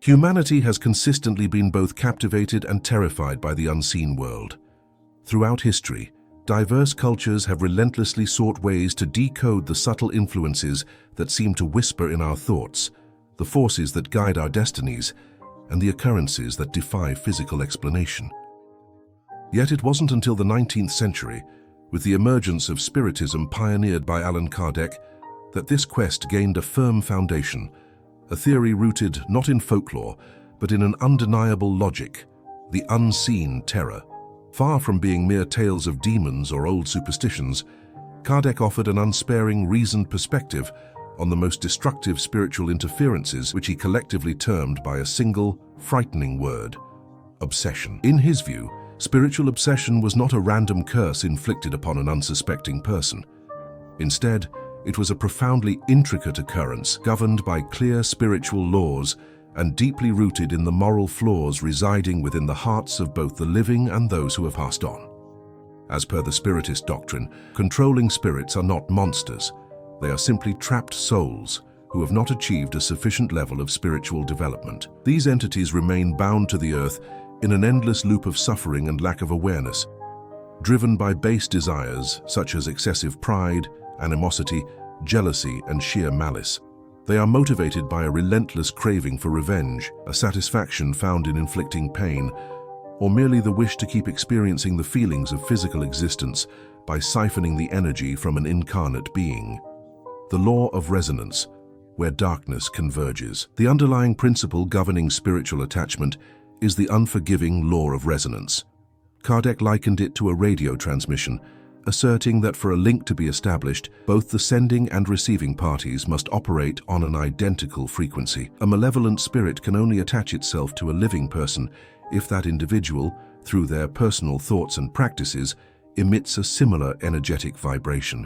Humanity has consistently been both captivated and terrified by the unseen world. Throughout history, diverse cultures have relentlessly sought ways to decode the subtle influences that seem to whisper in our thoughts, the forces that guide our destinies, and the occurrences that defy physical explanation. Yet it wasn't until the 19th century, with the emergence of Spiritism pioneered by Allan Kardec, that this quest gained a firm foundation, a theory rooted not in folklore, but in an undeniable logic, the unseen terror. Far from being mere tales of demons or old superstitions, Kardec offered an unsparing, reasoned perspective on the most destructive spiritual interferences, which he collectively termed by a single, frightening word: obsession. In his view, spiritual obsession was not a random curse inflicted upon an unsuspecting person. Instead, it was a profoundly intricate occurrence governed by clear spiritual laws and deeply rooted in the moral flaws residing within the hearts of both the living and those who have passed on. As per the Spiritist doctrine, controlling spirits are not monsters. They are simply trapped souls who have not achieved a sufficient level of spiritual development. These entities remain bound to the earth in an endless loop of suffering and lack of awareness, driven by base desires such as excessive pride, animosity, jealousy, and sheer malice. They are motivated by a relentless craving for revenge, a satisfaction found in inflicting pain, or merely the wish to keep experiencing the feelings of physical existence by siphoning the energy from an incarnate being. The law of resonance, where darkness converges. The underlying principle governing spiritual attachment is the unforgiving law of resonance. Kardec likened it to a radio transmission, asserting that for a link to be established, both the sending and receiving parties must operate on an identical frequency. A malevolent spirit can only attach itself to a living person if that individual, through their personal thoughts and practices, emits a similar energetic vibration.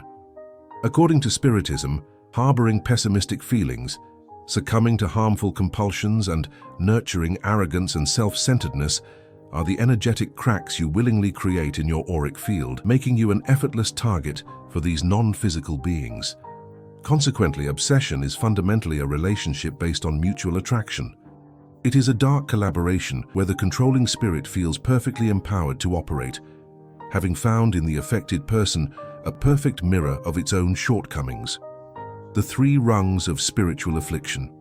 According to Spiritism, harboring pessimistic feelings, succumbing to harmful compulsions, and nurturing arrogance and self-centeredness are the energetic cracks you willingly create in your auric field, making you an effortless target for these non-physical beings. Consequently, obsession is fundamentally a relationship based on mutual attraction. It is a dark collaboration where the controlling spirit feels perfectly empowered to operate, having found in the affected person a perfect mirror of its own shortcomings. The three rungs of spiritual affliction.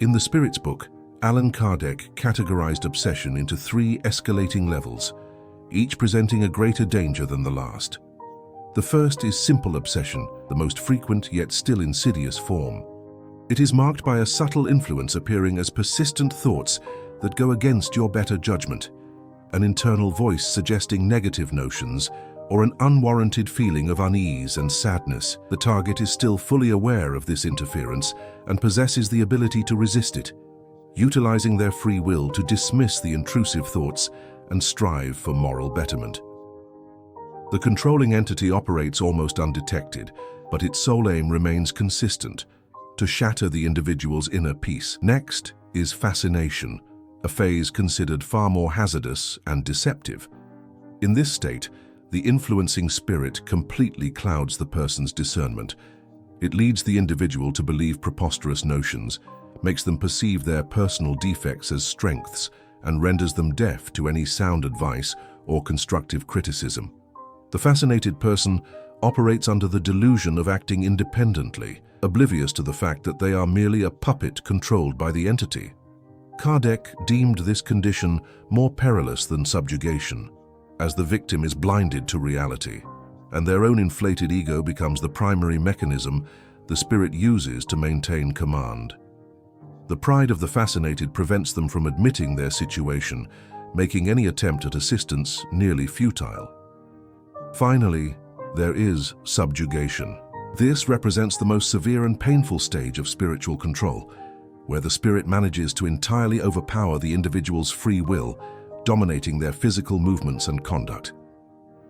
In the Spirit's book, Allan Kardec categorized obsession into three escalating levels, each presenting a greater danger than the last. The first is simple obsession, the most frequent yet still insidious form. It is marked by a subtle influence appearing as persistent thoughts that go against your better judgment, an internal voice suggesting negative notions, or an unwarranted feeling of unease and sadness. The target is still fully aware of this interference and possesses the ability to resist it, utilizing their free will to dismiss the intrusive thoughts and strive for moral betterment. The controlling entity operates almost undetected, but its sole aim remains consistent: to shatter the individual's inner peace. Next is fascination, a phase considered far more hazardous and deceptive. In this state, the influencing spirit completely clouds the person's discernment. It leads the individual to believe preposterous notions, makes them perceive their personal defects as strengths, and renders them deaf to any sound advice or constructive criticism. The fascinated person operates under the delusion of acting independently, oblivious to the fact that they are merely a puppet controlled by the entity. Kardec deemed this condition more perilous than subjugation, as the victim is blinded to reality, and their own inflated ego becomes the primary mechanism the spirit uses to maintain command. The pride of the fascinated prevents them from admitting their situation, making any attempt at assistance nearly futile. Finally, there is subjugation. This represents the most severe and painful stage of spiritual control, where the spirit manages to entirely overpower the individual's free will, dominating their physical movements and conduct.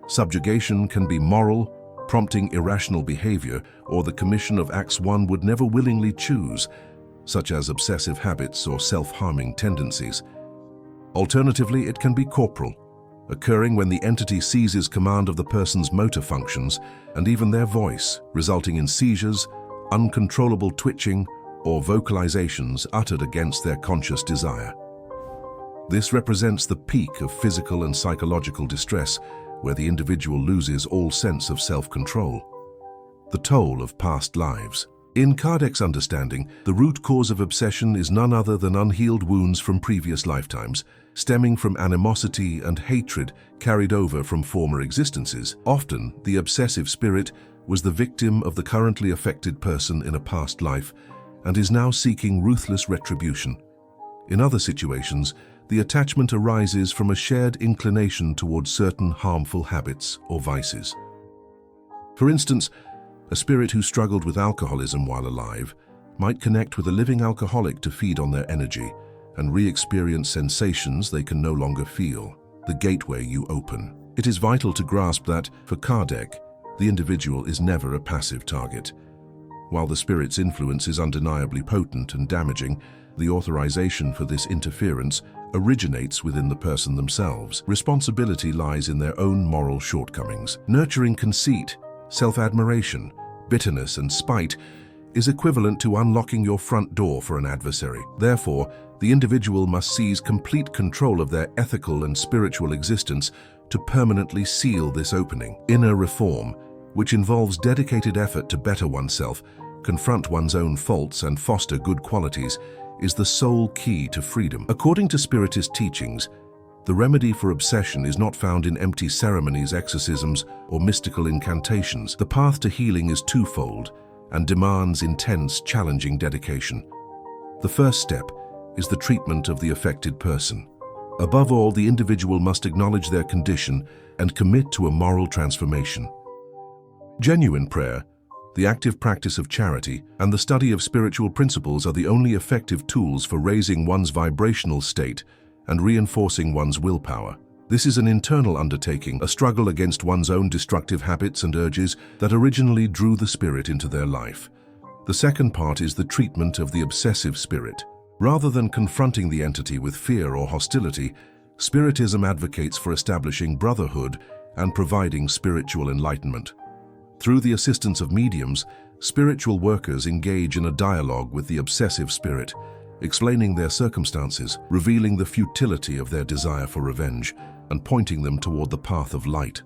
Subjugation can be moral, prompting irrational behavior or the commission of acts one would never willingly choose, such as obsessive habits or self-harming tendencies. Alternatively, it can be corporal, occurring when the entity seizes command of the person's motor functions and even their voice, resulting in seizures, uncontrollable twitching, or vocalizations uttered against their conscious desire. This represents the peak of physical and psychological distress, where the individual loses all sense of self-control. The toll of past lives. In Kardec's understanding, the root cause of obsession is none other than unhealed wounds from previous lifetimes, stemming from animosity and hatred carried over from former existences. Often, the obsessive spirit was the victim of the currently affected person in a past life and is now seeking ruthless retribution. In other situations, the attachment arises from a shared inclination towards certain harmful habits or vices. For instance, a spirit who struggled with alcoholism while alive might connect with a living alcoholic to feed on their energy and re-experience sensations they can no longer feel, the gateway you open. It is vital to grasp that, for Kardec, the individual is never a passive target. While the spirit's influence is undeniably potent and damaging, the authorization for this interference originates within the person themselves. Responsibility lies in their own moral shortcomings. Nurturing conceit, self-admiration, bitterness and spite is equivalent to unlocking your front door for an adversary. Therefore, the individual must seize complete control of their ethical and spiritual existence to permanently seal this opening. Inner reform, which involves dedicated effort to better oneself, confront one's own faults and foster good qualities, is the sole key to freedom. According to Spiritist teachings, the remedy for obsession is not found in empty ceremonies, exorcisms, or mystical incantations. The path to healing is twofold and demands intense, challenging dedication. The first step is the treatment of the affected person. Above all, the individual must acknowledge their condition and commit to a moral transformation. Genuine prayer, the active practice of charity, and the study of spiritual principles are the only effective tools for raising one's vibrational state and reinforcing one's willpower. This is an internal undertaking, a struggle against one's own destructive habits and urges that originally drew the spirit into their life. The second part is the treatment of the obsessive spirit. Rather than confronting the entity with fear or hostility, Spiritism advocates for establishing brotherhood and providing spiritual enlightenment. Through the assistance of mediums, spiritual workers engage in a dialogue with the obsessive spirit, explaining their circumstances, revealing the futility of their desire for revenge, and pointing them toward the path of light.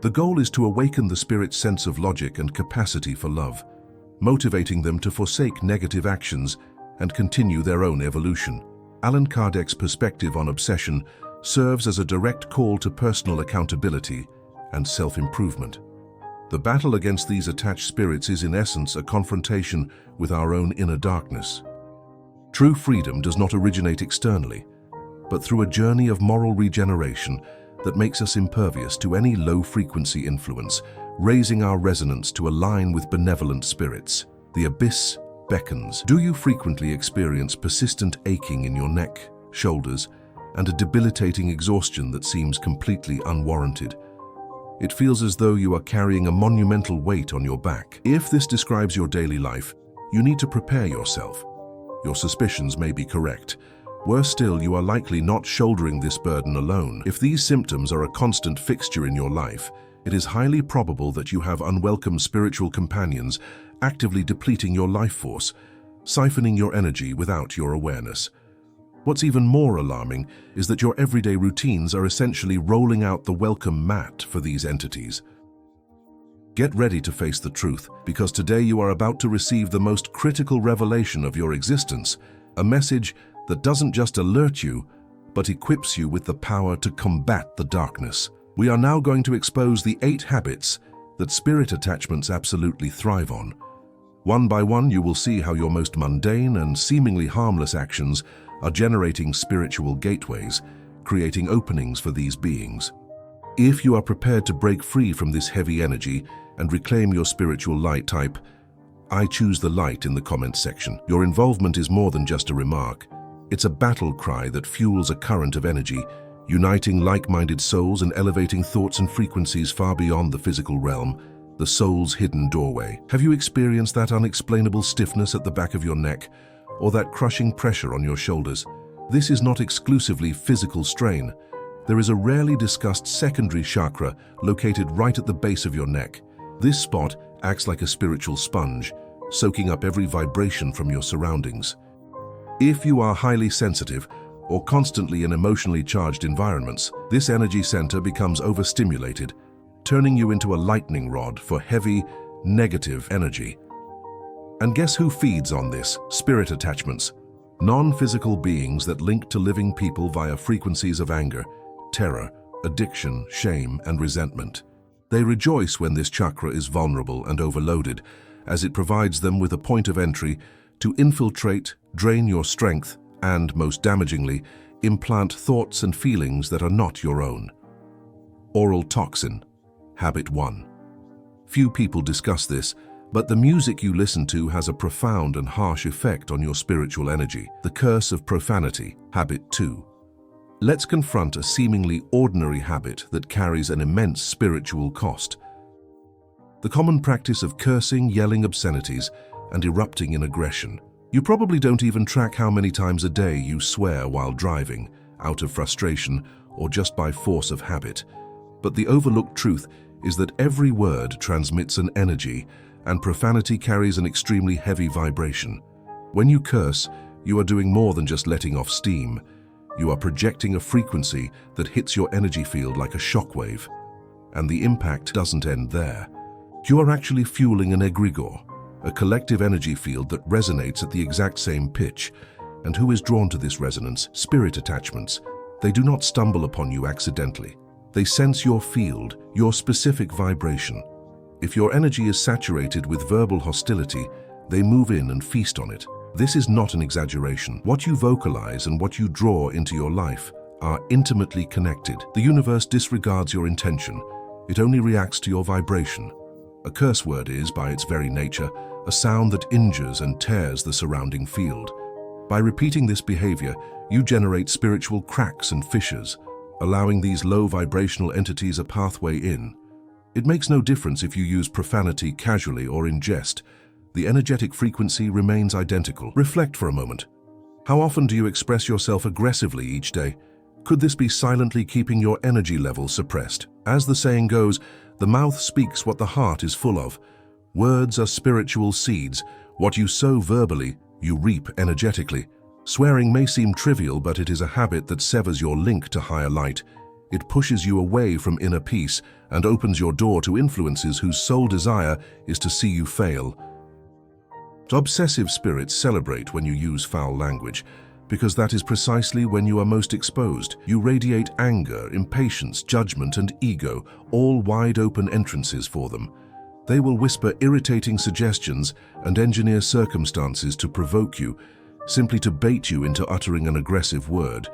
The goal is to awaken the spirit's sense of logic and capacity for love, motivating them to forsake negative actions and continue their own evolution. Allan Kardec's perspective on obsession serves as a direct call to personal accountability and self-improvement. The battle against these attached spirits is in essence a confrontation with our own inner darkness. True freedom does not originate externally, but through a journey of moral regeneration that makes us impervious to any low-frequency influence, raising our resonance to align with benevolent spirits. The abyss beckons. Do you frequently experience persistent aching in your neck, shoulders, and a debilitating exhaustion that seems completely unwarranted? It feels as though you are carrying a monumental weight on your back. If this describes your daily life, you need to prepare yourself. Your suspicions may be correct. Worse still, you are likely not shouldering this burden alone. If these symptoms are a constant fixture in your life, it is highly probable that you have unwelcome spiritual companions actively depleting your life force, siphoning your energy without your awareness. What's even more alarming is that your everyday routines are essentially rolling out the welcome mat for these entities. Get ready to face the truth, because today you are about to receive the most critical revelation of your existence, a message that doesn't just alert you, but equips you with the power to combat the darkness. We are now going to expose the 8 habits that spirit attachments absolutely thrive on. One by one, you will see how your most mundane and seemingly harmless actions are generating spiritual gateways, creating openings for these beings. If you are prepared to break free from this heavy energy and reclaim your spiritual light, type "I choose the light" in the comments section. Your involvement is more than just a remark. It's a battle cry that fuels a current of energy, uniting like-minded souls and elevating thoughts and frequencies far beyond the physical realm, the soul's hidden doorway. Have you experienced that unexplainable stiffness at the back of your neck, or that crushing pressure on your shoulders? This is not exclusively physical strain. There is a rarely discussed secondary chakra located right at the base of your neck. This spot acts like a spiritual sponge, soaking up every vibration from your surroundings. If you are highly sensitive or constantly in emotionally charged environments, this energy center becomes overstimulated, turning you into a lightning rod for heavy, negative energy. And guess who feeds on this? Spirit attachments. Non-physical beings that link to living people via frequencies of anger, terror, addiction, shame, and resentment. They rejoice when this chakra is vulnerable and overloaded, as it provides them with a point of entry to infiltrate, drain your strength, and, most damagingly, implant thoughts and feelings that are not your own. Oral toxin. Habit 1. Few people discuss this, but the music you listen to has a profound and harsh effect on your spiritual energy. The curse of profanity. Habit 2. Let's confront a seemingly ordinary habit that carries an immense spiritual cost. The common practice of cursing, yelling obscenities, and erupting in aggression. You probably don't even track how many times a day you swear while driving, out of frustration or just by force of habit. But the overlooked truth is that every word transmits an energy, and profanity carries an extremely heavy vibration. When you curse, you are doing more than just letting off steam. You are projecting a frequency that hits your energy field like a shockwave. And the impact doesn't end there. You are actually fueling an egregore, a collective energy field that resonates at the exact same pitch. And who is drawn to this resonance? Spirit attachments. They do not stumble upon you accidentally. They sense your field, your specific vibration. If your energy is saturated with verbal hostility, they move in and feast on it. This is not an exaggeration. What you vocalize and what you draw into your life are intimately connected. The universe disregards your intention. It only reacts to your vibration. A curse word is, by its very nature, a sound that injures and tears the surrounding field. By repeating this behavior, you generate spiritual cracks and fissures, allowing these low vibrational entities a pathway in. It makes no difference if you use profanity casually or in jest. The energetic frequency remains identical. Reflect for a moment. How often do you express yourself aggressively each day? Could this be silently keeping your energy level suppressed? As the saying goes, the mouth speaks what the heart is full of. Words are spiritual seeds. What you sow verbally, you reap energetically. Swearing may seem trivial, but it is a habit that severs your link to higher light. It pushes you away from inner peace and opens your door to influences whose sole desire is to see you fail. Obsessive spirits celebrate when you use foul language, because that is precisely when you are most exposed. You radiate anger, impatience, judgment, and ego, all wide open entrances for them. They will whisper irritating suggestions and engineer circumstances to provoke you, simply to bait you into uttering an aggressive word,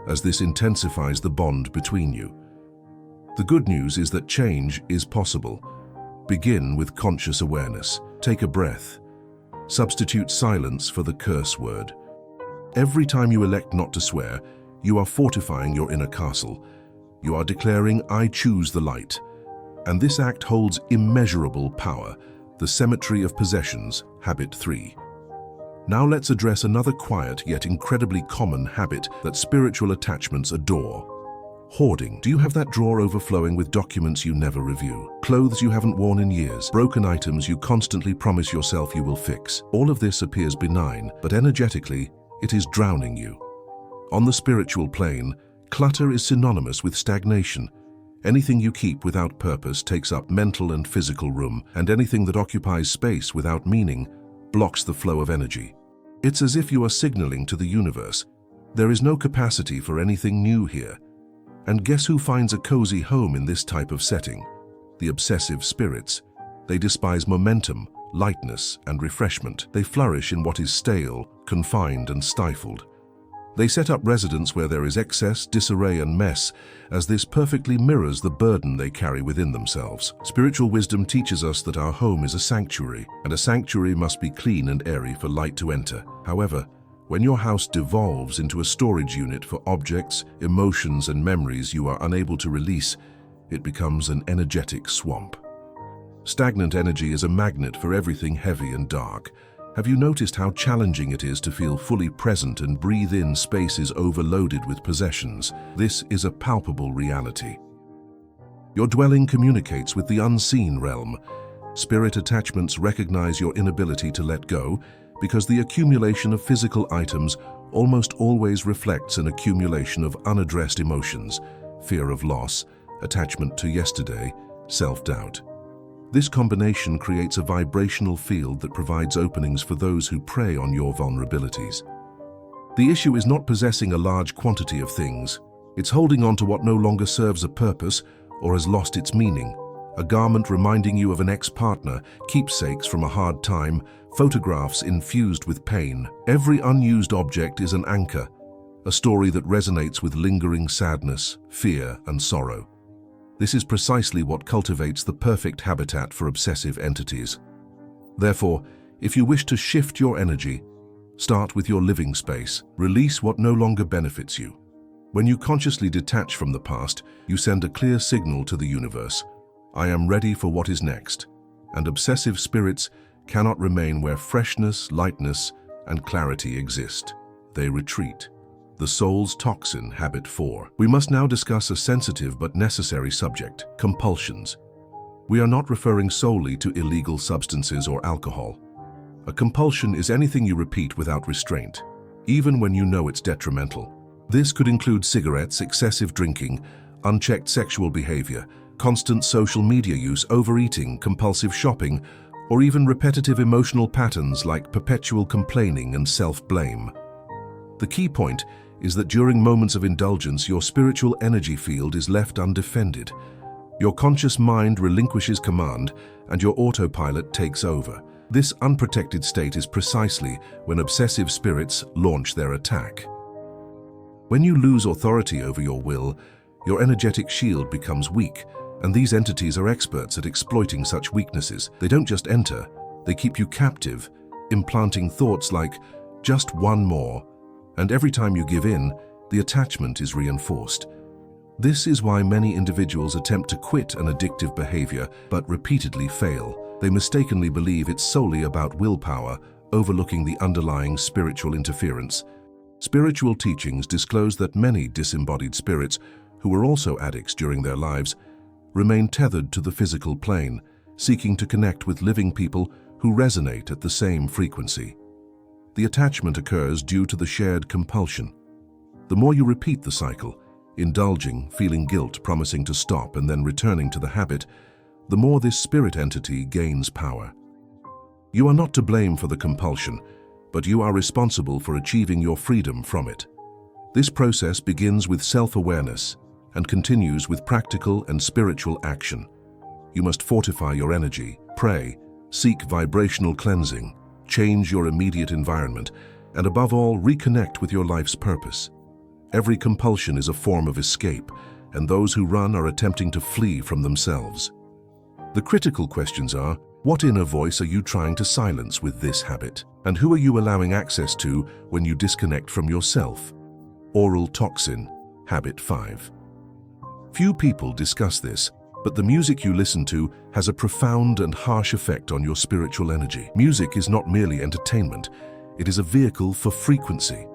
as this intensifies the bond between you. The good news is that change is possible. Begin with conscious awareness. Take a breath. Substitute silence for the curse word. Every time you elect not to swear, you are fortifying your inner castle. You are declaring, "I choose the light." And this act holds immeasurable power. The Cemetery of Possessions, Habit 3. Now let's address another quiet yet incredibly common habit that spiritual attachments adore. Hoarding. Do you have that drawer overflowing with documents you never review? Clothes you haven't worn in years? Broken items you constantly promise yourself you will fix? All of this appears benign, but energetically, it is drowning you. On the spiritual plane, clutter is synonymous with stagnation. Anything you keep without purpose takes up mental and physical room, and anything that occupies space without meaning blocks the flow of energy. It's as if you are signaling to the universe, there is no capacity for anything new here. And guess who finds a cozy home in this type of setting? The obsessive spirits. They despise momentum, lightness, and refreshment. They flourish in what is stale, confined, and stifled. They set up residence where there is excess, disarray, and mess, as this perfectly mirrors the burden they carry within themselves. Spiritual wisdom teaches us that our home is a sanctuary, and a sanctuary must be clean and airy for light to enter. However, when your house devolves into a storage unit for objects, emotions, and memories you are unable to release, it becomes an energetic swamp. Stagnant energy is a magnet for everything heavy and dark. Have you noticed how challenging it is to feel fully present and breathe in spaces overloaded with possessions? This is a palpable reality. Your dwelling communicates with the unseen realm. Spirit attachments recognize your inability to let go because the accumulation of physical items almost always reflects an accumulation of unaddressed emotions, fear of loss, attachment to yesterday, self-doubt. This combination creates a vibrational field that provides openings for those who prey on your vulnerabilities. The issue is not possessing a large quantity of things. It's holding on to what no longer serves a purpose or has lost its meaning. A garment reminding you of an ex-partner, keepsakes from a hard time, photographs infused with pain. Every unused object is an anchor, a story that resonates with lingering sadness, fear, and sorrow. This is precisely what cultivates the perfect habitat for obsessive entities. Therefore, if you wish to shift your energy, start with your living space. Release what no longer benefits you. When you consciously detach from the past, you send a clear signal to the universe. I am ready for what is next. And obsessive spirits cannot remain where freshness, lightness, and clarity exist. They retreat. The soul's toxin, habit 4. We must now discuss a sensitive but necessary subject, compulsions. We are not referring solely to illegal substances or alcohol. A compulsion is anything you repeat without restraint, even when you know it's detrimental. This could include cigarettes, excessive drinking, unchecked sexual behavior, constant social media use, overeating, compulsive shopping, or even repetitive emotional patterns like perpetual complaining and self-blame. The key point is that during moments of indulgence, your spiritual energy field is left undefended. Your conscious mind relinquishes command and your autopilot takes over. This unprotected state is precisely when obsessive spirits launch their attack. When you lose authority over your will, your energetic shield becomes weak, and these entities are experts at exploiting such weaknesses. They don't just enter, they keep you captive, implanting thoughts like, just one more, and every time you give in, the attachment is reinforced. This is why many individuals attempt to quit an addictive behavior but repeatedly fail. They mistakenly believe it's solely about willpower, overlooking the underlying spiritual interference. Spiritual teachings disclose that many disembodied spirits, who were also addicts during their lives, remain tethered to the physical plane, seeking to connect with living people who resonate at the same frequency. The attachment occurs due to the shared compulsion. The more you repeat the cycle, indulging, feeling guilt, promising to stop, and then returning to the habit, the more this spirit entity gains power. You are not to blame for the compulsion, but you are responsible for achieving your freedom from it. This process begins with self-awareness and continues with practical and spiritual action. You must fortify your energy, pray, seek vibrational cleansing, change your immediate environment, and above all, reconnect with your life's purpose. Every compulsion is a form of escape, and those who run are attempting to flee from themselves. The critical questions are, what inner voice are you trying to silence with this habit? And who are you allowing access to when you disconnect from yourself? Oral toxin, habit 5. Few people discuss this, but the music you listen to has a profound and harsh effect on your spiritual energy. Music is not merely entertainment, it is a vehicle for frequency.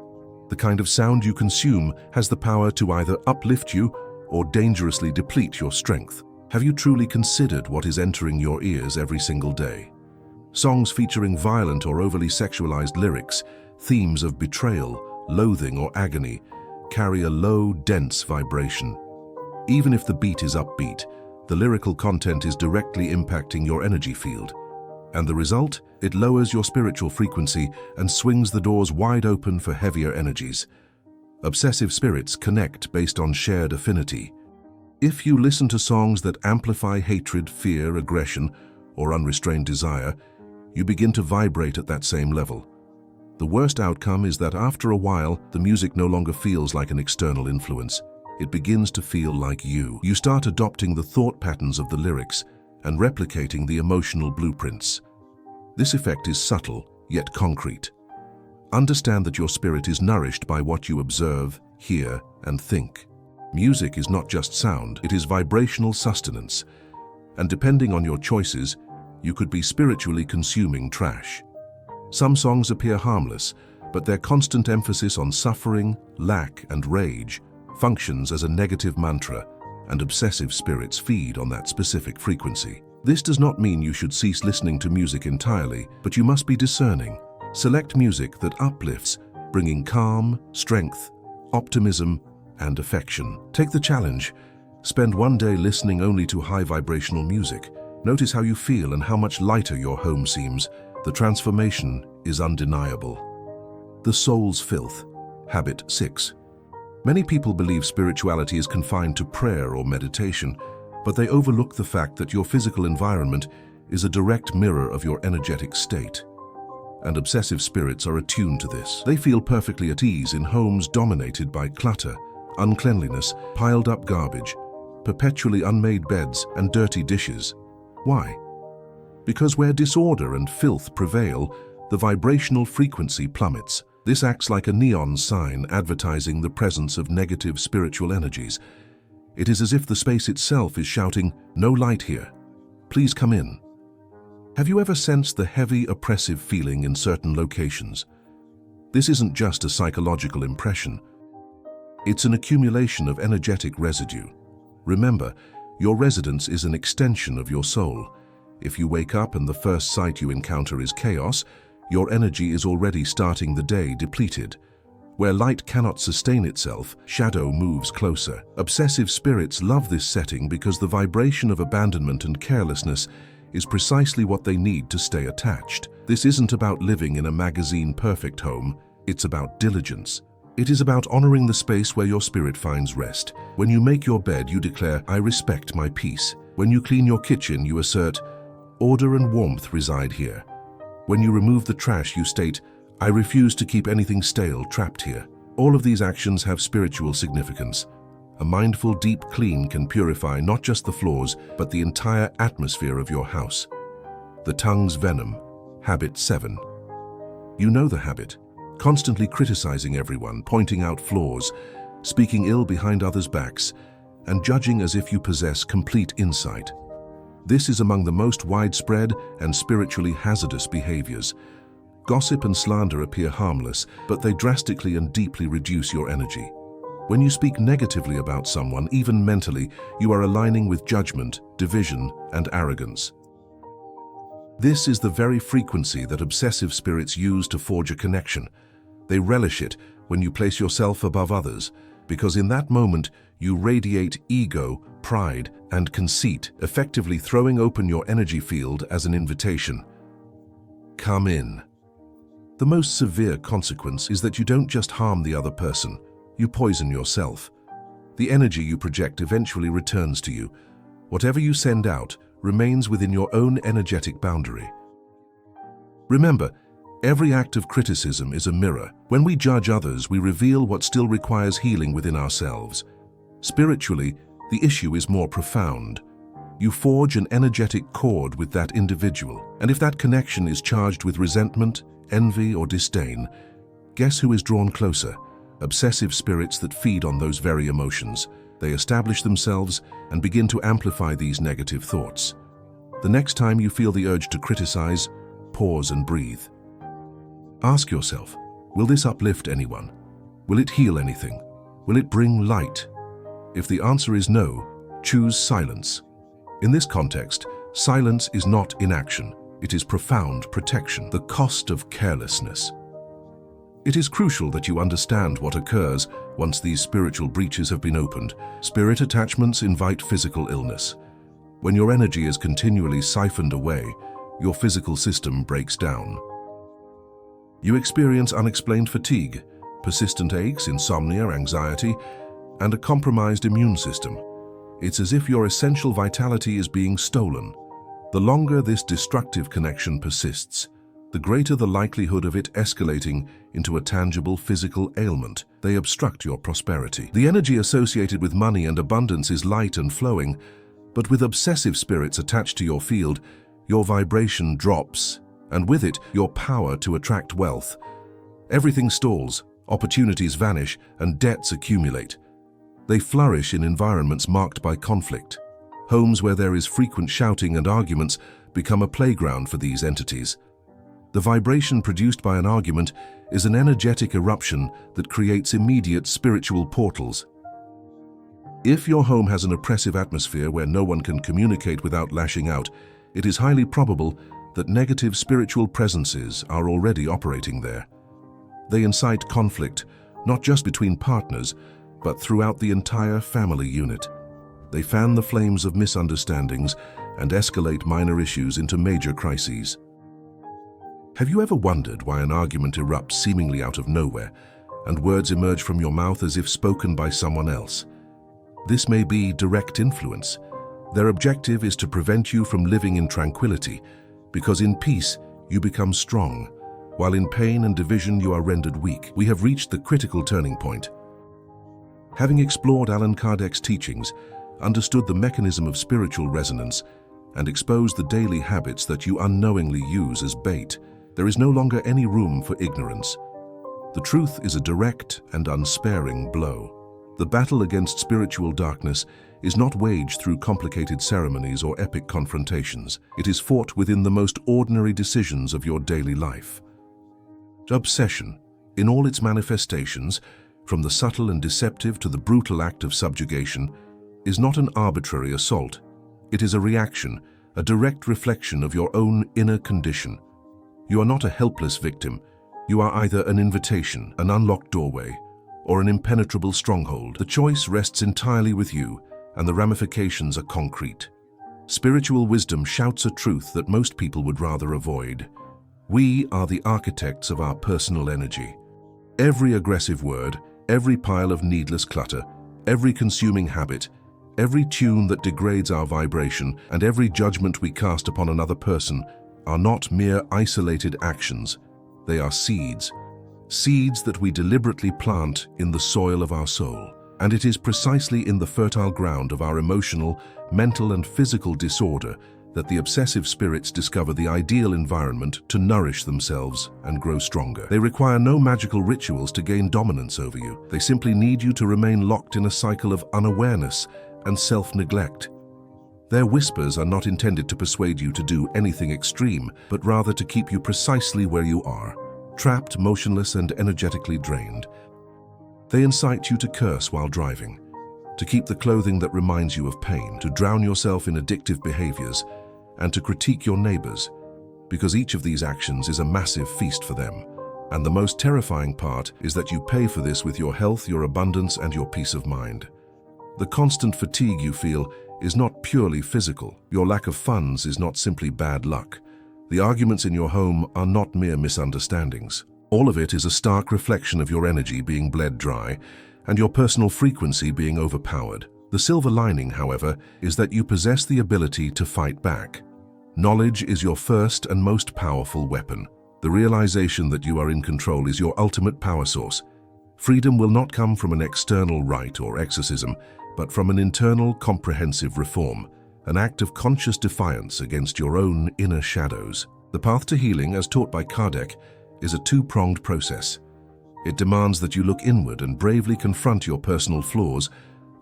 The kind of sound you consume has the power to either uplift you or dangerously deplete your strength. Have you truly considered what is entering your ears every single day? Songs featuring violent or overly sexualized lyrics, themes of betrayal, loathing, or agony carry a low, dense vibration. Even if the beat is upbeat, the lyrical content is directly impacting your energy field. And the result? It lowers your spiritual frequency and swings the doors wide open for heavier energies. Obsessive spirits connect based on shared affinity. If you listen to songs that amplify hatred, fear, aggression, or unrestrained desire, you begin to vibrate at that same level. The worst outcome is that after a while, the music no longer feels like an external influence. It begins to feel like you. You start adopting the thought patterns of the lyrics and replicating the emotional blueprints. This effect is subtle, yet concrete. Understand that your spirit is nourished by what you observe, hear, and think. Music is not just sound, it is vibrational sustenance. And depending on your choices, you could be spiritually consuming trash. Some songs appear harmless, but their constant emphasis on suffering, lack, and rage functions as a negative mantra, and obsessive spirits feed on that specific frequency. This does not mean you should cease listening to music entirely, but you must be discerning. Select music that uplifts, bringing calm, strength, optimism, and affection. Take the challenge. Spend one day listening only to high vibrational music. Notice how you feel and how much lighter your home seems. The transformation is undeniable. The soul's filth. Habit 6. Many people believe spirituality is confined to prayer or meditation, but they overlook the fact that your physical environment is a direct mirror of your energetic state. And obsessive spirits are attuned to this. They feel perfectly at ease in homes dominated by clutter, uncleanliness, piled up garbage, perpetually unmade beds, and dirty dishes. Why? Because where disorder and filth prevail, the vibrational frequency plummets. This acts like a neon sign advertising the presence of negative spiritual energies. It is as if the space itself is shouting, "No light here. Please come in." Have you ever sensed the heavy, oppressive feeling in certain locations? This isn't just a psychological impression. It's an accumulation of energetic residue. Remember, your residence is an extension of your soul. If you wake up and the first sight you encounter is chaos, your energy is already starting the day depleted. Where light cannot sustain itself, shadow moves closer. Obsessive spirits love this setting because the vibration of abandonment and carelessness is precisely what they need to stay attached. This isn't about living in a magazine-perfect home, it's about diligence. It is about honoring the space where your spirit finds rest. When you make your bed, you declare, "I respect my peace." When you clean your kitchen, you assert, "Order and warmth reside here." When you remove the trash, you state, "I refuse to keep anything stale trapped here." All of these actions have spiritual significance. A mindful deep clean can purify not just the floors, but the entire atmosphere of your house. The tongue's venom. Habit 7. You know the habit. Constantly criticizing everyone, pointing out flaws, speaking ill behind others' backs, and judging as if you possess complete insight. This is among the most widespread and spiritually hazardous behaviors. Gossip and slander appear harmless, but they drastically and deeply reduce your energy. When you speak negatively about someone, even mentally, you are aligning with judgment, division, and arrogance. This is the very frequency that obsessive spirits use to forge a connection. They relish it when you place yourself above others, because in that moment you radiate ego, pride, and conceit, effectively throwing open your energy field as an invitation. Come in. The most severe consequence is that you don't just harm the other person, you poison yourself. The energy you project eventually returns to you. Whatever you send out remains within your own energetic boundary. Remember, every act of criticism is a mirror. When we judge others, we reveal what still requires healing within ourselves. Spiritually, the issue is more profound. You forge an energetic cord with that individual, and if that connection is charged with resentment, envy, or disdain, guess who is drawn closer? Obsessive spirits that feed on those very emotions. They establish themselves and begin to amplify these negative thoughts. The next time you feel the urge to criticize, pause and breathe. Ask yourself, will this uplift anyone? Will it heal anything? Will it bring light? If the answer is no, choose silence. In this context, silence is not inaction. It is profound protection. The cost of carelessness. It is crucial that you understand what occurs once these spiritual breaches have been opened. Spirit attachments invite physical illness. When your energy is continually siphoned away, your physical system breaks down. You experience unexplained fatigue, persistent aches, insomnia, anxiety, and a compromised immune system. It's as if your essential vitality is being stolen. The longer this destructive connection persists, the greater the likelihood of it escalating into a tangible physical ailment. They obstruct your prosperity. The energy associated with money and abundance is light and flowing, but with obsessive spirits attached to your field, your vibration drops, and with it, your power to attract wealth. Everything stalls, opportunities vanish, and debts accumulate. They flourish in environments marked by conflict. Homes where there is frequent shouting and arguments become a playground for these entities. The vibration produced by an argument is an energetic eruption that creates immediate spiritual portals. If your home has an oppressive atmosphere where no one can communicate without lashing out, it is highly probable that negative spiritual presences are already operating there. They incite conflict, not just between partners, but throughout the entire family unit. They fan the flames of misunderstandings and escalate minor issues into major crises. Have you ever wondered why an argument erupts seemingly out of nowhere, and words emerge from your mouth as if spoken by someone else? This may be direct influence. Their objective is to prevent you from living in tranquility, because in peace you become strong, while in pain and division you are rendered weak. We have reached the critical turning point. Having explored Allan Kardec's teachings, understood the mechanism of spiritual resonance, and exposed the daily habits that you unknowingly use as bait, there is no longer any room for ignorance. The truth is a direct and unsparing blow. The battle against spiritual darkness is not waged through complicated ceremonies or epic confrontations. It is fought within the most ordinary decisions of your daily life. Obsession, in all its manifestations, from the subtle and deceptive to the brutal act of subjugation, is not an arbitrary assault. It is a reaction, a direct reflection of your own inner condition. You are not a helpless victim. You are either an invitation, an unlocked doorway, or an impenetrable stronghold. The choice rests entirely with you, and the ramifications are concrete. Spiritual wisdom shouts a truth that most people would rather avoid. We are the architects of our personal energy. Every aggressive word, every pile of needless clutter, every consuming habit, every tune that degrades our vibration, and every judgment we cast upon another person are not mere isolated actions. They are seeds. Seeds that we deliberately plant in the soil of our soul. And it is precisely in the fertile ground of our emotional, mental, and physical disorder that the obsessive spirits discover the ideal environment to nourish themselves and grow stronger. They require no magical rituals to gain dominance over you. They simply need you to remain locked in a cycle of unawareness and self-neglect. Their whispers are not intended to persuade you to do anything extreme, but rather to keep you precisely where you are, trapped, motionless, and energetically drained. They incite you to curse while driving, to keep the clothing that reminds you of pain, to drown yourself in addictive behaviors, and to critique your neighbors, because each of these actions is a massive feast for them. And the most terrifying part is that you pay for this with your health, your abundance, and your peace of mind. The constant fatigue you feel is not purely physical. Your lack of funds is not simply bad luck. The arguments in your home are not mere misunderstandings. All of it is a stark reflection of your energy being bled dry and your personal frequency being overpowered. The silver lining, however, is that you possess the ability to fight back. Knowledge is your first and most powerful weapon. The realization that you are in control is your ultimate power source. Freedom will not come from an external rite or exorcism, but from an internal, comprehensive reform, an act of conscious defiance against your own inner shadows. The path to healing, as taught by Kardec, is a two-pronged process. It demands that you look inward and bravely confront your personal flaws,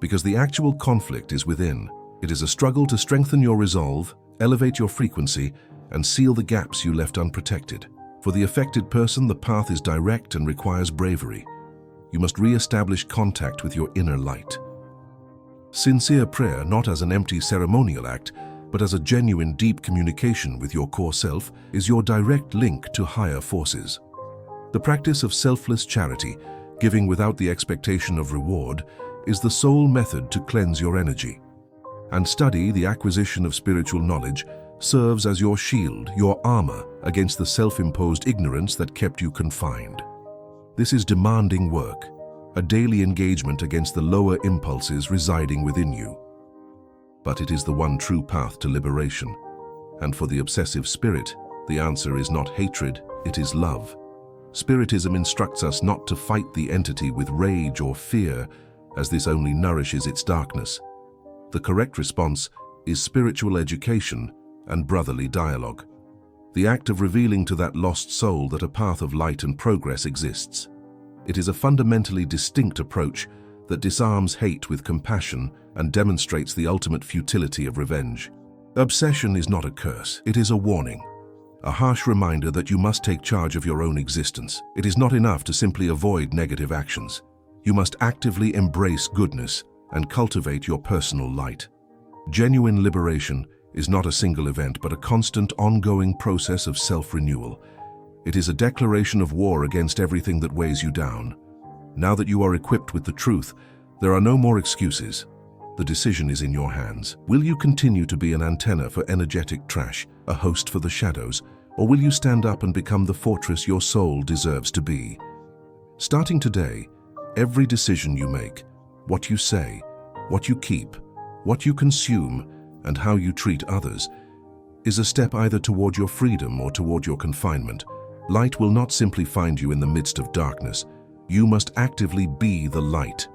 because the actual conflict is within. It is a struggle to strengthen your resolve, elevate your frequency, and seal the gaps you left unprotected. For the affected person, the path is direct and requires bravery. You must re-establish contact with your inner light. Sincere prayer, not as an empty ceremonial act, but as a genuine deep communication with your core self, is your direct link to higher forces. The practice of selfless charity, giving without the expectation of reward, is the sole method to cleanse your energy. And study, the acquisition of spiritual knowledge, serves as your shield, your armor, against the self-imposed ignorance that kept you confined. This is demanding work, a daily engagement against the lower impulses residing within you. But it is the one true path to liberation. And for the obsessive spirit, the answer is not hatred, it is love. Spiritism instructs us not to fight the entity with rage or fear, as this only nourishes its darkness. The correct response is spiritual education and brotherly dialogue, the act of revealing to that lost soul that a path of light and progress exists. It is a fundamentally distinct approach that disarms hate with compassion and demonstrates the ultimate futility of revenge. Obsession is not a curse, it is a warning, a harsh reminder that you must take charge of your own existence. It is not enough to simply avoid negative actions. You must actively embrace goodness, and cultivate your personal light. Genuine liberation is not a single event, but a constant, ongoing process of self-renewal. It is a declaration of war against everything that weighs you down. Now that you are equipped with the truth, there are no more excuses. The decision is in your hands. Will you continue to be an antenna for energetic trash, a host for the shadows, or will you stand up and become the fortress your soul deserves to be? Starting today, every decision you make, what you say, what you keep, what you consume, and how you treat others, is a step either toward your freedom or toward your confinement. Light will not simply find you in the midst of darkness. You must actively be the light.